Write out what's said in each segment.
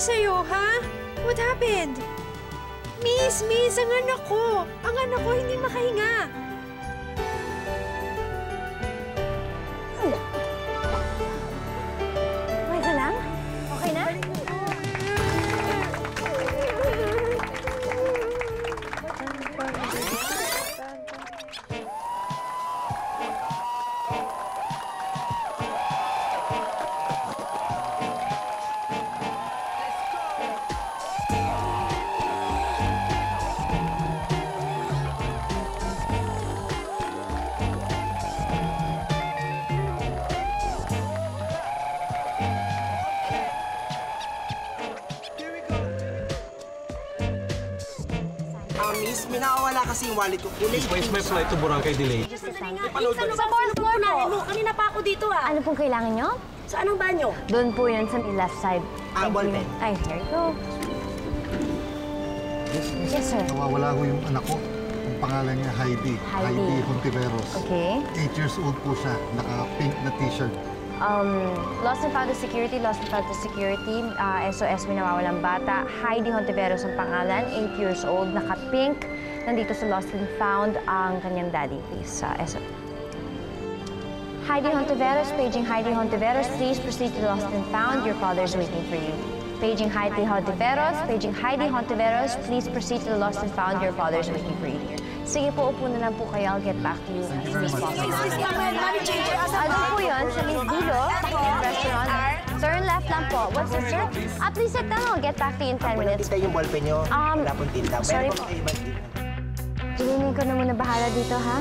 sa'yo, ha? What happened? Miss, ang anak ko! Ang anak ko hindi makahinga! Okay ka lang? Okay na? Miss, may nakawala kasi yung wallet ko. Miss, why is my flight to Boracay delayed? Sa fourth floor po. Kanina pa ako dito ah. Ano pong kailangan nyo? Saan ang banyo? Doon po yun sa left side. Ballpen. Ay, here you go. Yes, sir. Nawawala ko yung anak ko. Ang pangalan niya Heidi. Heidi Hontiveros. Okay. 8 years old po siya. Naka-pink na t-shirt. Lost and found to security, lost and found to security. SOS, may nawawalang bata. Heidi Hontiveros ang pangalan, 8 years old, naka-pink. Nandito sa lost and found ang kanyang daddy, please. SOS. Heidi Hontiveros, paging Heidi Hontiveros, please proceed to the lost and found. Your father is waiting for you. Paging Heidi Hontiveros, paging Heidi Hontiveros, please proceed to the lost and found. Your father is waiting for you. Sige po, upo na lang po kayo. I'll get back to you as soon as possible. Ano po yun? Sa Miss Dilo, restaurant. Turn left lang po. What's this, sir? Please sit down. I'll get back to you in 10 minutes. Kita yung ballpen nyo. Wala pong tinta. Sorry po. Tulungin ko na muna bahala dito, ha?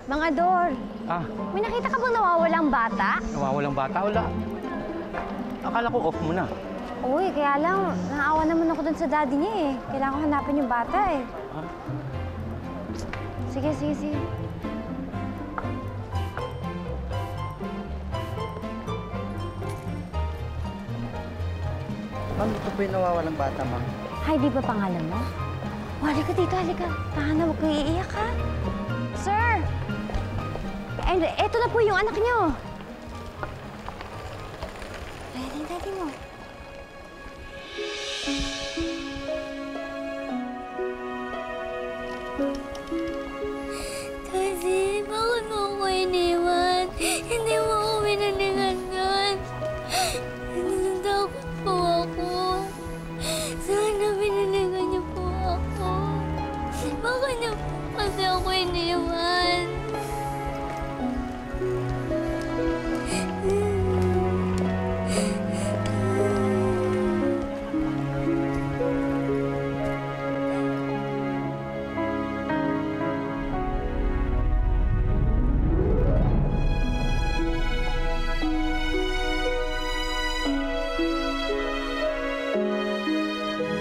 Mang Ador, may nakita ka bang nawawalang bata? Nawawalang bata? Wala. Akala ko off mo na. Uy, kaya lang, naawa naman ako dun sa daddy niya eh. Kailangan ko hanapin yung bata eh. Sige. Ma'am, ito po yung nawawalang bata, ma'am. Heidi ba pangalan mo? Halika dito, halika. Tahan na, huwag kayo iiyak, ha? Sir! And eto na po yung anak niyo. Ayan, daddy mo. Kasi, bakit mo ako iniwan? Hindi mo ako pinaniganan. Natakot po ako. Sana pinanigan niyo po ako. Bakit niyo po kasi ako iniwan?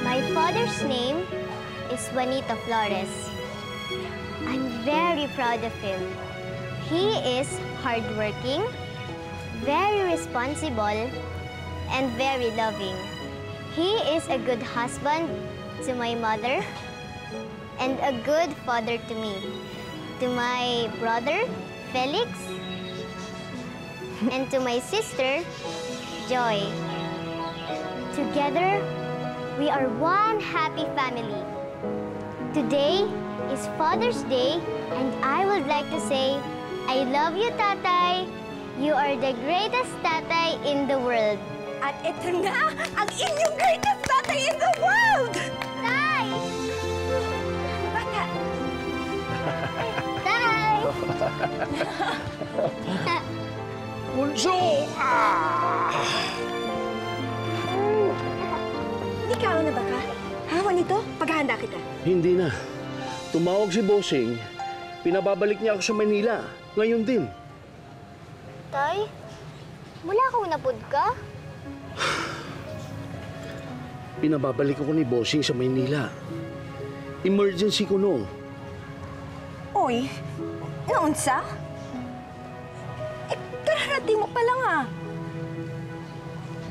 My father's name is Juanito Flores. I'm very proud of him. He is hardworking, very responsible, and very loving. He is a good husband to my mother and a good father to me. To my brother, Felix, and to my sister, Joy. Together, we are one happy family. Today is Father's Day, and I would like to say, I love you, Tatay. You are the greatest tatay in the world. At ito na ang inyong greatest tatay in the world! Tay! Bata! Tay! Bunso! Di ka na ba ka? Ha, Juanito? Paghahanda kita. Hindi na. Tumawag si Bossing. Pinababalik niya ako sa Manila. Ngayon din. Tay, wala ka unapod ka? Pinababalik ako ni Bossing sa Manila. Emergency ko no. Uy, naunsa? Kararating mo pa lang ah.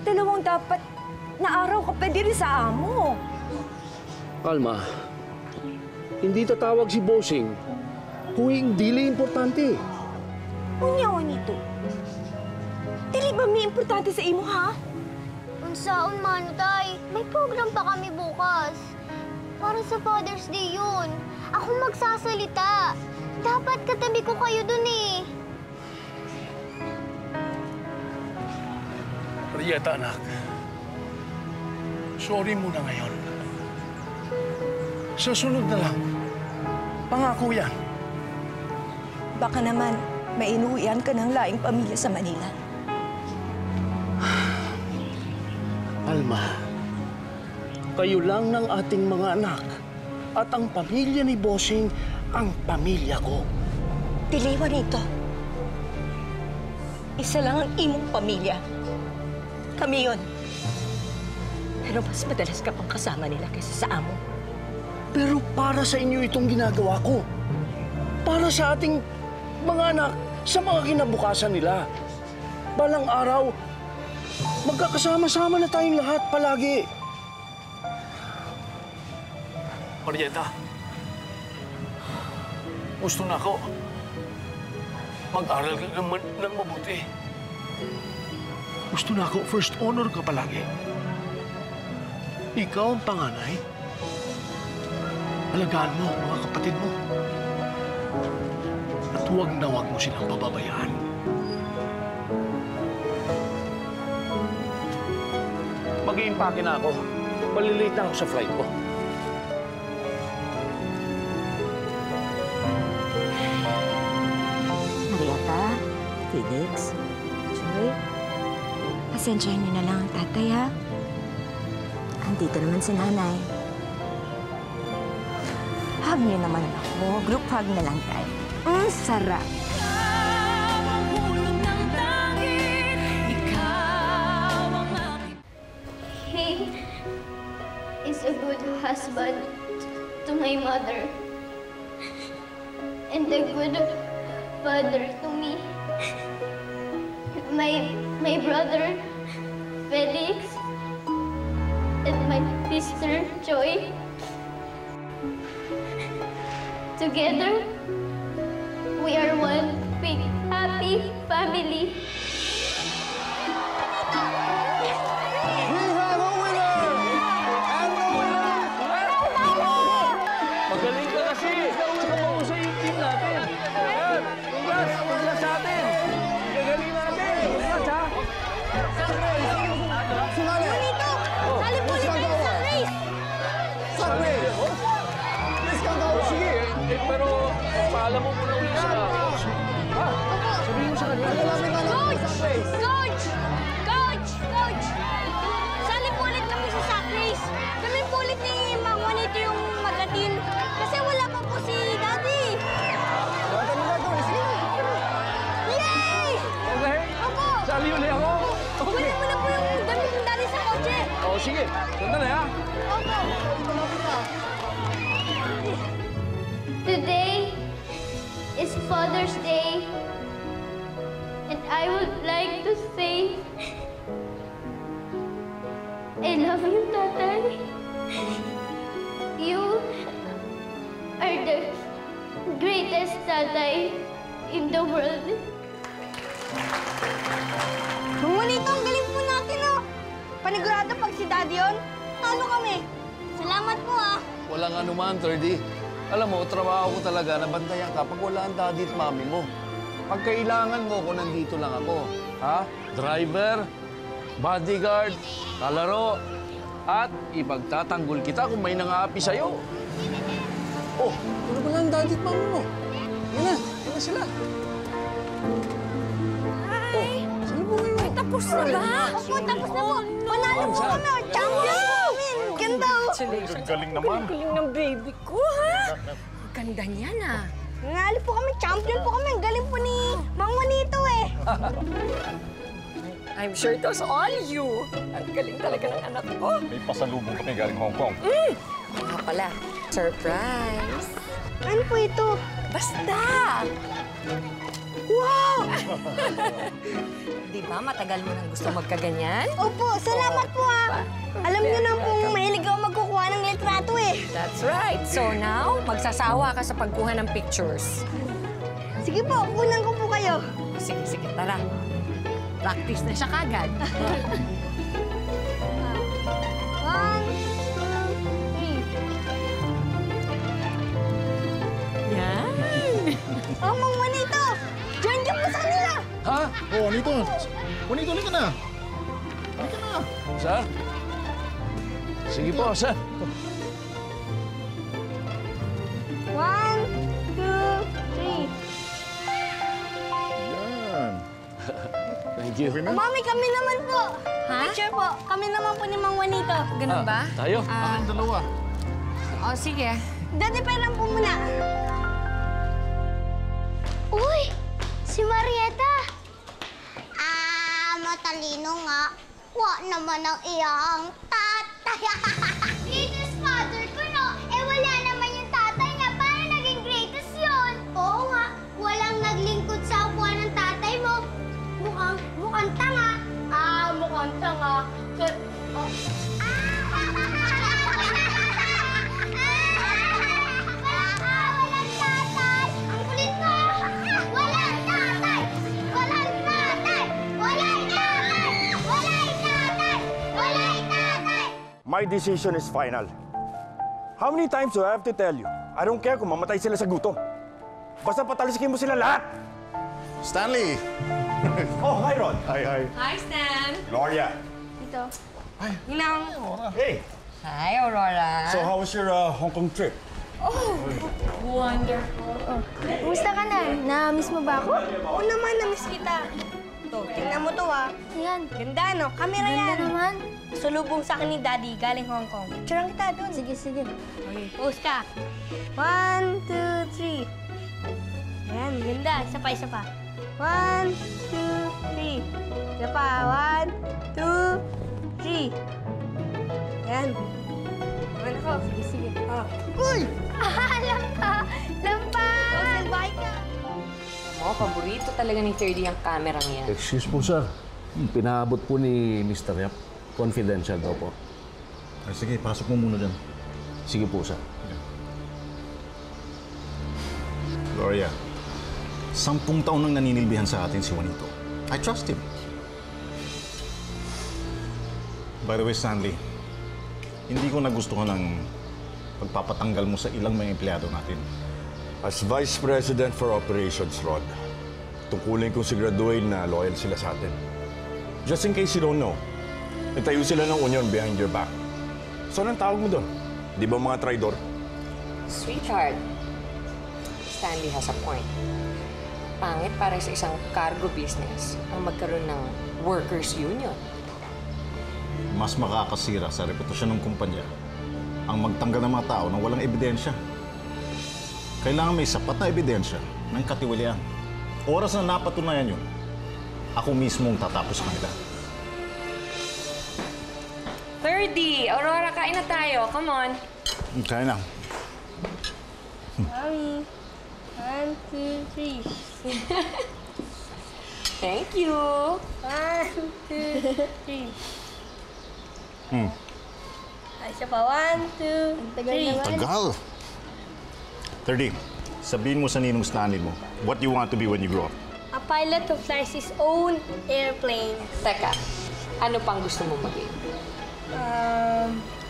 Dalawang dapat na araw ka pa diri sa amo. Alma, hindi tatawag si Bossing kung hindi importante. Unya, Juanito. ba may importante sa imo, ha? Unsaon man, Tay. May program pa kami bukas. Para sa Father's Day yun. Ako magsasalita. Dapat katabi ko kayo dun eh. Marieta, anak. Sorry muna ngayon. Susunod na lang. Pangako yan. Baka naman, may inuwian ka ng laing pamilya sa Manila. Alma, kayo lang ng ating mga anak. At ang pamilya ni Bossing, ang pamilya ko. Diliwan nito. Isa lang ang imong pamilya. Kami yun. Pero mas madalas ka pang kasama nila kaysa sa amo. Pero para sa inyo itong ginagawa ko. Para sa ating mga anak, sa mga kinabukasan nila. Balang araw, magkakasama-sama na tayong lahat palagi. Marieta, gusto na ako. Mag-aral ka ng mabuti. Gusto na ako, first honor ka palagi. Ikaw ang panganay. Alagaan mo ang mga kapatid mo. At huwag na huwag mo silang pababayaan. Mag-iimpake na ako. Malilate na ako sa flight ko. Marieta, Felix, Joy, pasensyahan niyo na lang ang tatay, ha? Andito naman si nanay. Hug niyo naman ako. Group hug na lang tayo. Sarap. He is a good husband to my mother. And a good father to me. My brother, Felix, and my sister, Joy. Together, we are one big, happy family. Magaling ka kasi! Tsaka mahusay yung team natin. Ayan! Congrats sa atin! Gagaling natin! Congrats, ha? Bonito! Sali po ulit tayo sa race! Sige, pero paalam mo muna ulit sa... Ha? Sabihin mo sa kanya. Coach! Coach! Coach! Coach! Sali po ulit kami sa sack race. Kami po ulit ni Mang Juanito yung magatin. Kasi wala pa po si Daddy. Yay! Okay? Opo! Sali ulit ako? Kunin mo na po yung damit ng Daddy sa kotse. Oo, sige. Sandali, ha? Opo! Today is Father's Day. And I would like to say, I love you, Tatay. You are the greatest Tatay in the world. Mang Juanito, ang galing po natin, oh. Panigurado pag si Daddy yun, talo kami. Salamat po, ah. Walang anuman, 30. Alam mo, trabaho ko talaga na bantayan ka pag wala ang daddy at mami mo. Pag kailangan mo, kung nandito lang ako. Ha? Driver, bodyguard, kalaro, at ipagtatanggol kita kung may nang-aapi sa'yo. Oh, ano ba ang daddy at mami mo? Yan na sila. Ay! Salubungin mo. Tapos na ba? Opo, tapos na po. Panalo po kami, oh. Champion po kami. Ganda, oh. Congratulations. Galing naman. Galing ng baby ko, ha? Ganda niyan, ah. Nanalo po kami, champion po kami. Ang galing po ni Mang Juanito, eh. I'm sure it was all you. Ang galing talaga ng anak ko. May pasalubong kami galing Hong Kong. Nga pala, surprise. Ano po ito? Basta! Wow! Di ba matagal mo nang gusto magkaganyan? Opo, salamat po, ah. Alam niyo na pong mahilig ako magkukuha ng litrato, eh. That's right. So now, magsasawa ka sa pagkuha ng pictures. Sige po, kunan ko po kayo. Sige, tara. Practice na siya kagad. 1, 2, 3. Yan. Oh, Mang Juanito! Diyan ka mo sa kanila! Ha? Oh, Juanito! Juanito, halika na! Halika na! Sir? Sige po, sir. 1, 2, 3. Yan. Thank you. Okay na? Mami, kami naman po. Ha? Picture po. Kami naman po ni Mang Juanito. Ganun ba? Tayo. Ang dalawa. O, sige. Daddy, pailan po muna. Uy! Si Marieta! Matalino nga. Wa naman ang iyang tatay. Greatest father ko, no? Eh, wala naman yung tatay niya. Paano naging greatest yun? Oo nga. Walang naglingkod sa upuan ng tatay mo. Mukhang tanga. Mukhang tanga. Walang tatay! Ang kulit mo! Walang tatay! Walang tatay! Walang tatay! Walang tatay! Walang tatay! My decision is final. How many times do I have to tell you? I don't care kung mamatay sila sa gutom. Basta patalisikin mo sila lahat! Stanley! Oh, hi, Ron. Hi. Hi, Stan. Gloria. Ito. Ninang. Hey, Hi, Aurora. so how was your Hong Kong trip? Wonderful. Kumusta ka na? Na-miss mo ba ako? Oo naman, na-miss kita. To, tingnan mo to ah. Ayan. Ganda no? Camera yan. Ganda naman. Sulubong sa akin ni Daddy, galing Hong Kong. Picturean kita doon. Sige, sige. Post ka. 1, 2, 3. Ayan, ganda. Isa pa, isa pa. 1, 2, 3. Isa pa. 1, 2, 3. Ayan. Ayan ako. Sige, sige. Oh. Uy! Lampa! Lampa! Bye ka. Oh, paborito talaga ni 30 ang camera niya. Excuse po, sir. Pinaabot po ni Mr. Yap. Confidential daw po. Ay, sige, pasok mo muna dyan. Sige po, sir. Gloria, 10 taon nang naninilbihan sa atin si Juanito. I trust him. By the way, Stanley, hindi ko nagustuhan ang pagpapatanggal mo sa ilang mga empleyado natin. As Vice President for Operations, Rod, tungkulin kong siguraduhin na loyal sila sa atin. Just in case you don't know, nagtayo sila ng union behind your back. So, anong tawag mo doon? Di ba mga traidor? Sweetheart, Stanley has a point. Pangit para sa isang cargo business ang magkaroon ng workers' union. Mas makakasira sa reputasyon ng kumpanya ang magtanggal ng mga tao nang walang ebidensya. Kailangan may sapat na ebidensya ng katiwalian. Oras na napatunayan yun, ako mismo ang tatapos sa kanila. 30! Aurora, kain na tayo. Come on. Kaya na. Mami. 1, 2, 3. Thank you. 1, 2, 3. Hmm. Ay, isa pa. 1, 2, 3. Tagal. 30, sabihin mo sa ninong Stanley mo, what you want to be when you grow up? A pilot who flies his own airplane. Teka, ano pang gusto mo maging?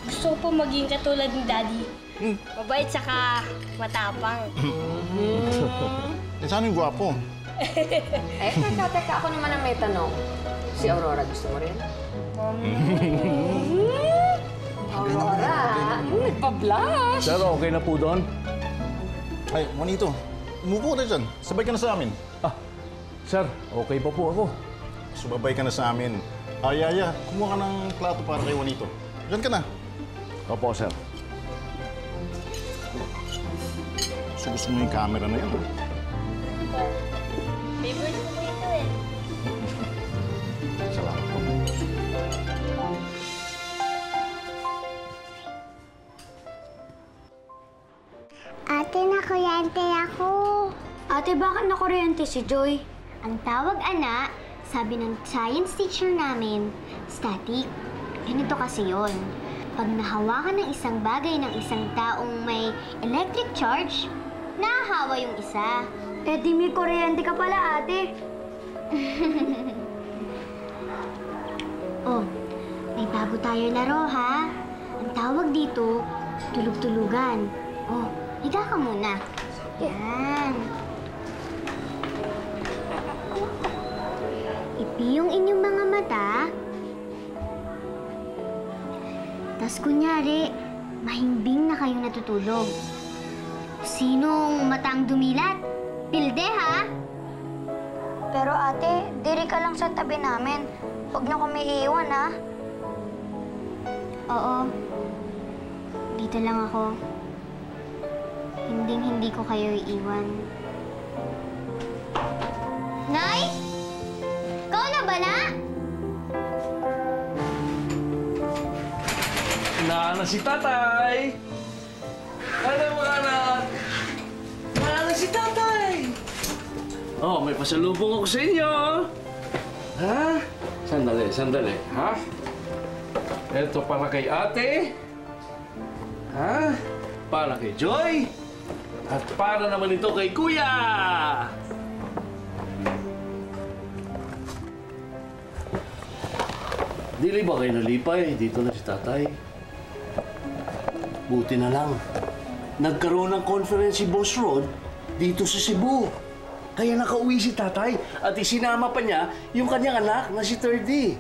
Gusto ko po maging katulad ni Daddy. Mabait saka matapang. Eh, sana yung gwapo. Teka, ako naman ang may tanong. Si Aurora, gusto mo rin? Aurora, nagpa-blush. Sir, okay na po doon? Ay, Juanito, umupo na dyan. Sabay ka na sa amin. Sir, okay pa po ako. Sumabay ka na sa amin. Yaya, kumuha ka ng plato para kay Juanito. Diyan ka na. Opo, sir. Gusto mo yung camera na yan. Favorite ko po ito eh. Salamat po. Ate, nakuryente ako. Ate, bakit nakuryente si Joy? Ang tawag, anak, sabi ng science teacher namin, static. Ganito kasi yon. Pag nahawakan ng isang bagay ng isang taong may electric charge, nahahawa yung isa. Eh, di may kuryente ka pala, ate. Oh, may bago tayo laro, ha? Ang tawag dito, tulog-tulugan. Oh, higa ka muna. Yan. Ipiyong inyong mga mata. Tas kunyari, mahimbing na kayong natutulog. Sinong matang dumilat? Pilde, ha? Pero ate, diri ka lang sa tabi namin. Huwag niyo kami iiwan, ha? Oo. Dito lang ako. Hindi ko kayo iiwan. Nay? Ikaw na ba na? Naana si tatay! Ano mga anak? Naana si tatay! Oh, may pasalubong ako sa inyo! Ha? Sandali, ha? Ito para kay ate. Ha? Para kay Joy. At para naman ito kay Kuya! Dili ba kayo nalipay? Dito na si tatay. Buti na lang. Nagkaroon ng conference si Boss Rod dito sa Cebu. Kaya nakauwi si tatay at isinama pa niya yung kanyang anak na si Thirdy.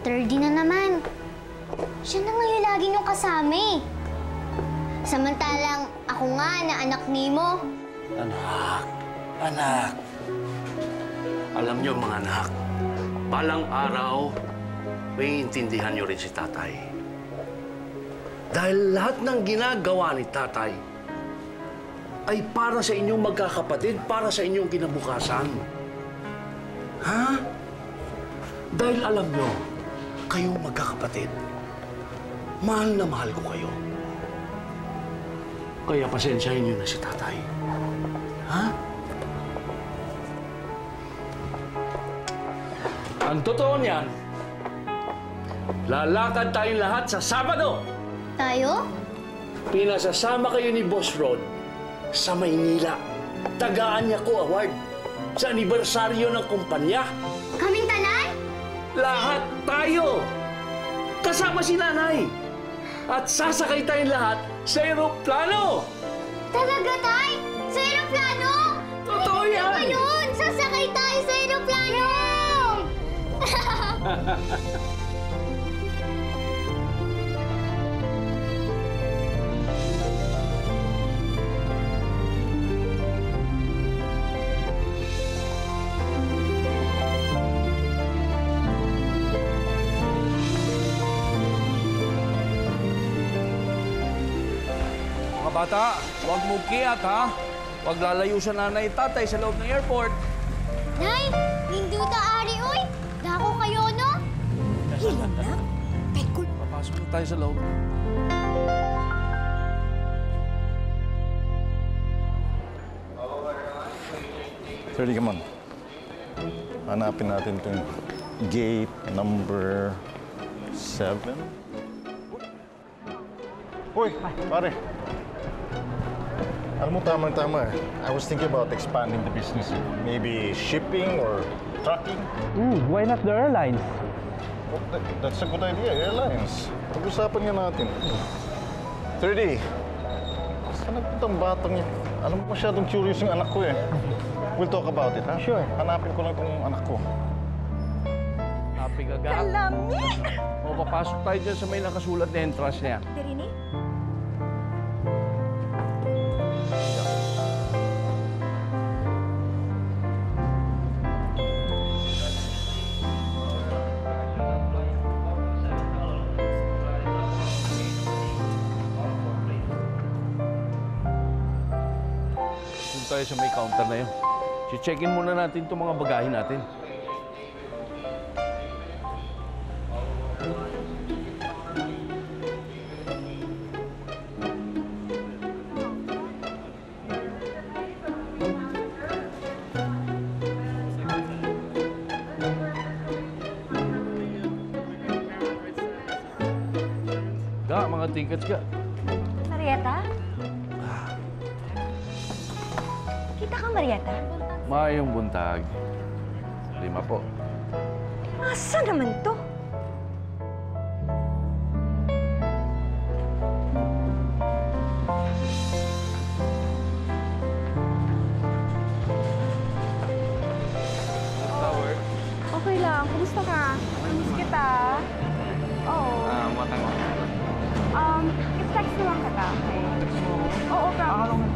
Thirdy na naman. Siya na ngayon lagi niyong kasama eh. Samantalang ako nga na anak ni mo. Anak. Alam niyo mga anak, balang araw, may intindihan niyo rin si tatay. Dahil lahat ng ginagawa ni tatay ay para sa inyong magkakapatid, para sa inyong kinabukasan. Ha? Dahil alam niyo, kayong magkakapatid, mahal na mahal ko kayo. Kaya pasensyahin niyo na si tatay. Ha? Ang totoo niyan, lalakad tayong lahat sa Sabado. Tayo? Pinasasama kayo ni Boss Rod sa Maynila. Tagaan niya ko award sa anibersaryo ng kumpanya. Kaming tanan? Lahat tayo! Kasama si nanay. At sasakay tayong lahat sa eroplano! Talaga, Tay? Sa aeroplano? Totoo yan! Ano ba yun? Sasakay tayo sa aeroplano! Mga bata, huwag mo kiyat, ha? Huwag lalayo sa nanay at tatay sa loob ng airport. Nay, hindi ta ari, oy! Dako kayo, no? Hilang na? Pekul. Papasok na tayo sa loob. Thirdy, come on. Hanapin natin itong gate number 7. Uy, pare. Alam mo, tamang-tama eh. I was thinking about expanding the business. Maybe shipping or trucking. Why not the airlines? Oh, that's a good idea, airlines. Pag-usapan nga natin. 30. Saan nagpunta ang batang yun? Alam mo, masyadong curious yung anak ko eh. We'll talk about it, ha? Sure. Hanapin ko lang itong anak ko. Happy ka, Gak? Kalami! O, papasok tayo dyan sa may nakasulat na entrance niya. Dirini? Doon tayo sa may counter na yun. Si-check-in muna natin itong mga bagahe natin. Ga, mga tickets ka. Marieta? Kita ka, Marieta? Maayong buntag. 5 po. Asa naman to? Okay lang. Kumusta ka? Miss kita. Oo. I-text mo lang kita, okay? Oo, promise.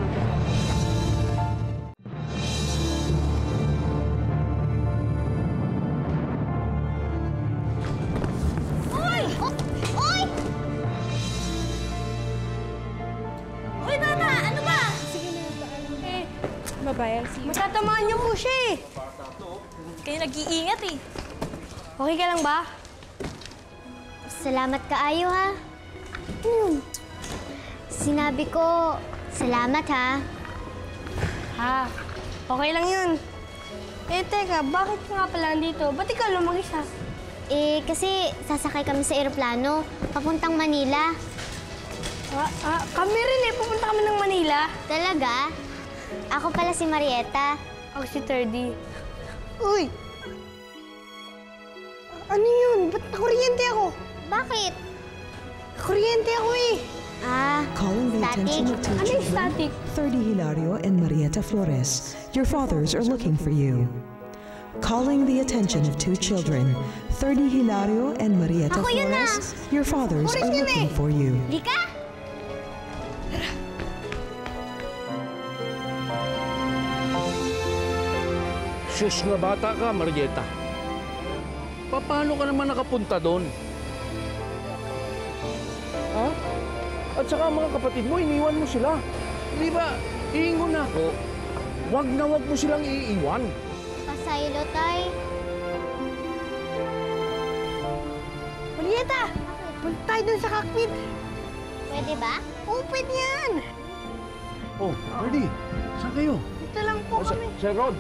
Uy! Uy! Uy, bata! Ano ba? Sige na, babayan siya. Matatamaan niyo po siya eh. Kayo nag-iingat eh. Okay ka lang ba? Salamat kaayo, ha? Sinabi ko, salamat, ha? Ha? Okay lang yun. Eh, teka, bakit ka nga pala nandito? Ba't ikaw lang mag-isa? Kasi sasakay kami sa eroplano, papuntang Manila. Kami rin eh, pupunta kami ng Manila. Talaga? Ako pala si Marieta. Ako si Thirdy. Uy! Ano yun? Ba't nakuryente ako? Bakit? Kuryente ako eh. Calling the attention of two Ano yung children, static? Thirdy Hilario and Marieta Flores. Your fathers are looking for you. Calling the attention of two children, Thirdy Hilario and Marieta Ako yun na. Flores. Your fathers are looking for you. Lika? Sus na bata ka, Marieta. Paano ka naman nakapunta doon? Ha? At saka mga kapatid mo, iniwan mo sila. Di ba, iingon ako, wag na wag mo silang iiwan. Pasaylo, tay. Marieta! Punta tayo dun sa cockpit. Pwede ba? Oo, pwede yan. Oh, Birdie, saan kayo? Dito lang po kami. Sir Rod.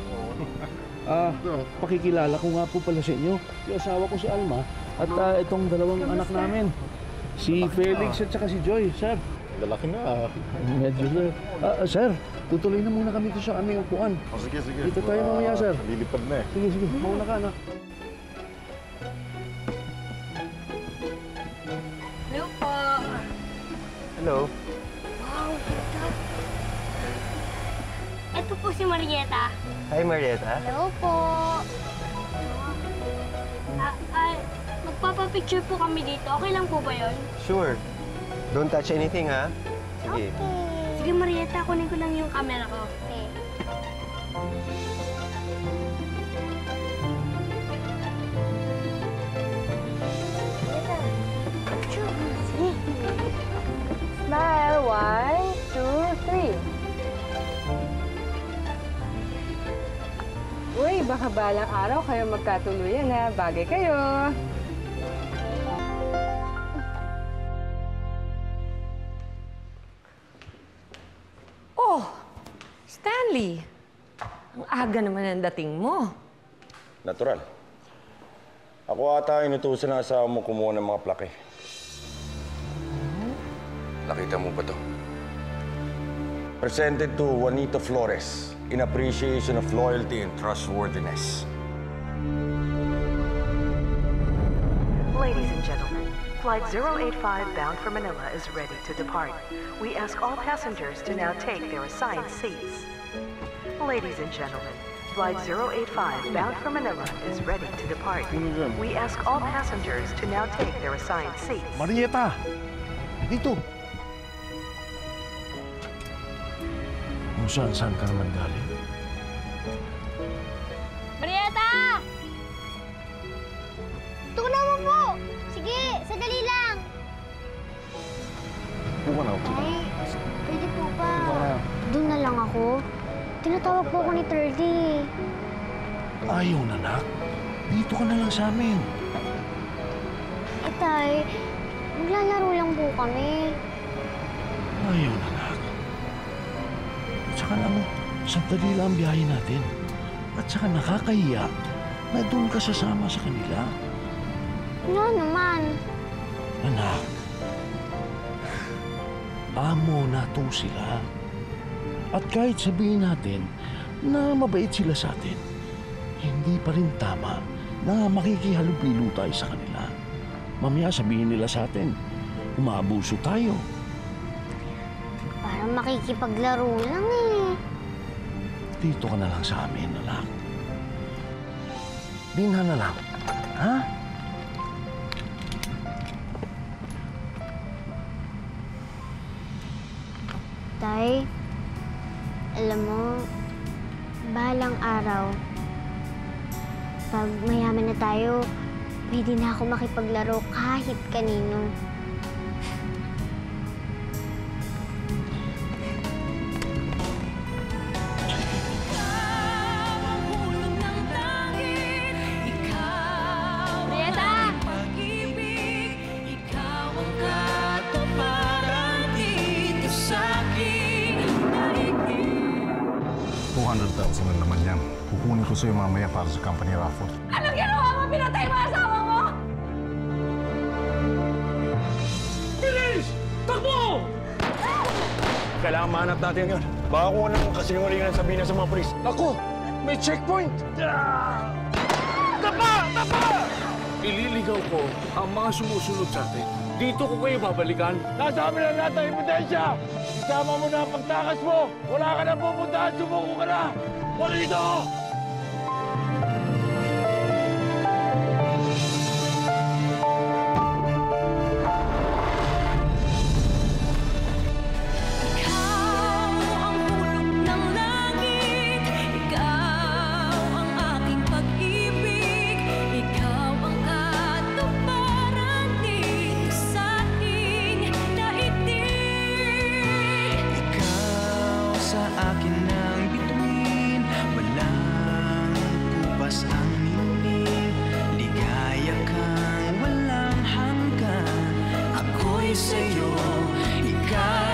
Pakikilala ko nga po pala sa inyo. Yung asawa ko si Alma at itong dalawang anak namin. Si Felix at saka si Joy, sir. Lalaki na. Medyo, sir. Sir, tutuloy na muna kami sa aming upuan. Sige. Dito tayo mamaya, sir. Lilipad na eh. Sige. Mauna ka, anak. Hello po. Hello. Wow, ganda. Ito po si Marieta. Hi, Marieta. Hello po. Magpapapicture po kami dito. Okay lang po ba yun? Sure. Don't touch anything, ha? Sige. Sige, Marieta. Kunin ko lang yung camera ko. Okay. Smile. 1, 2, 3. Uy, baka balang araw kayo magkatuluyan ha. Bagay kayo. Oh, Stanley. Ang aga naman ang dating mo. Natural. Ako ata inutusan ng asawa mo kumuha ng mga plake. Nakita mo ba to? Presented to Juanita Flores in appreciation of loyalty and trustworthiness. Ladies and gentlemen, Flight 085 bound for Manila is ready to depart. We ask all passengers to now take their assigned seats. Ladies and gentlemen, Flight 085 bound for Manila is ready to depart. We ask all passengers to now take their assigned seats. Marieta! Dito! Kung saan ka naman galing? Marieta! Ito naman po! Sige, sadali lang. Buka na. Ay, pwede po ba? Doon na lang ako. Tinatawag po ako ni Thirdy. Ayaw na, nak. Dito ka na lang sa amin. Tay, maglalaro lang po kami. Ayaw na, nak. At saka lang, sandali lang ang biyahe natin. At saka nakakahiya na doon ka sasama sa kanila. Ano naman? Anak, amo na to sila. At kahit sabihin natin na mabait sila sa atin, hindi pa rin tama na makikihalubilo tayo sa kanila. Mamaya sabihin nila sa atin, umaabuso tayo. Parang makikipaglaro lang eh. Dito ka na lang sa amin, anak. Dina na lang, ha? Tay, alam mo, balang araw, pag mayaman na tayo, pwede na ako makipaglaro kahit kanino. $200,000 na naman yan. Kukunin ko sa'yo mamaya para sa company raffle. Anong ginawa mo? Pinatay mo asawa mo? Bilis! Takbo! Kailangan mahanap natin yun. Baka kung anong kasinungalingan sabihin na sa mga polis. Ako! May checkpoint! Tapa! Tapa! Ililigaw ko ang mga sumusunod sa atin. Dito ko kayo babalikan. Nasabi na natin ang ebidensya! Isama mo na ang pagtakas mo! Wala ka na pupuntahan! Sumuko ka na! Wala dito! Sa'yo, ikaw